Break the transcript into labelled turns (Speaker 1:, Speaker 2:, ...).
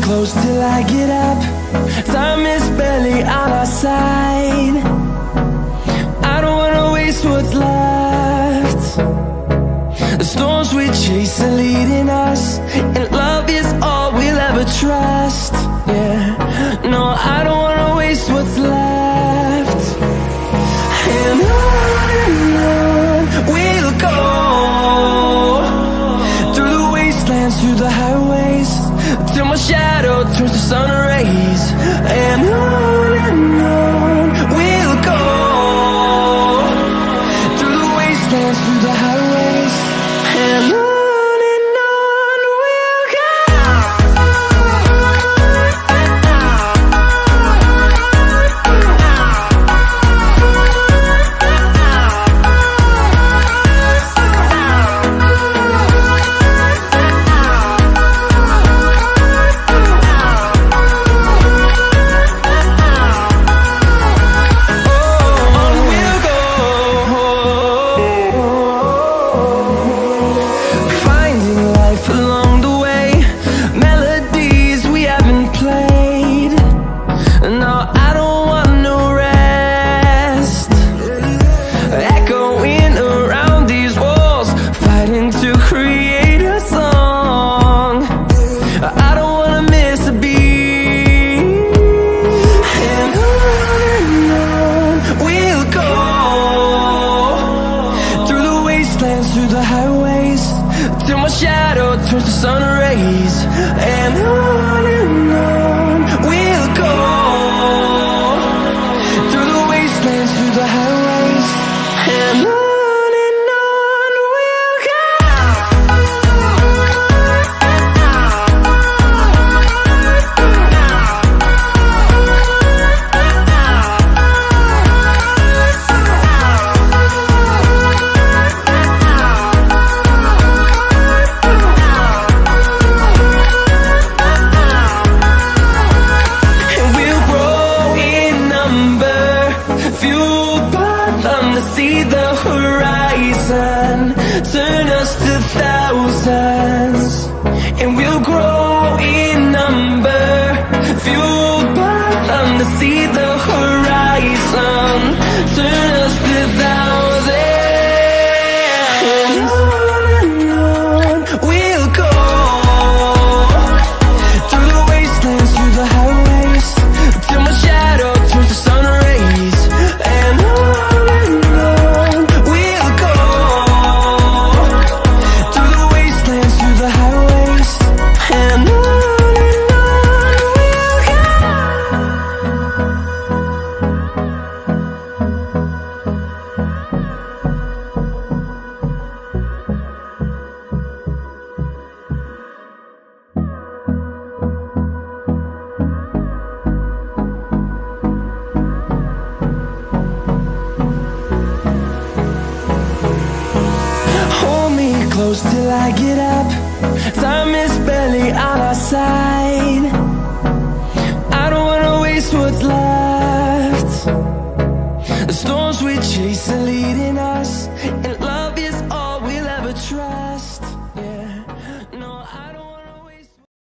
Speaker 1: close till I get up. Time is barely on our side. I don't wanna waste what's left. The storms we chase are leading us, and love is all we'll ever trust. Yeah, no, I don't wanna waste what's left. And on we'll go, through the wastelands, through the highways, till my shadow turns to sun rays. And on we'll go, through the wastelands, through the highways, and on we'll go. Through the highways, till my shadow turns to sun rays. And on we'll go, through the wastelands, through the highways, and on we'll go. See the horizon, turn us to thousands, and we'll grow in number, fueled by them. To see the horizon, turn us to thousands, and on we'll go, through the wastelands, through the highways, till my shadow turns to sun rays. And close till I get up. Time is barely on our side. I don't wanna waste what's left. The storms we chase are leading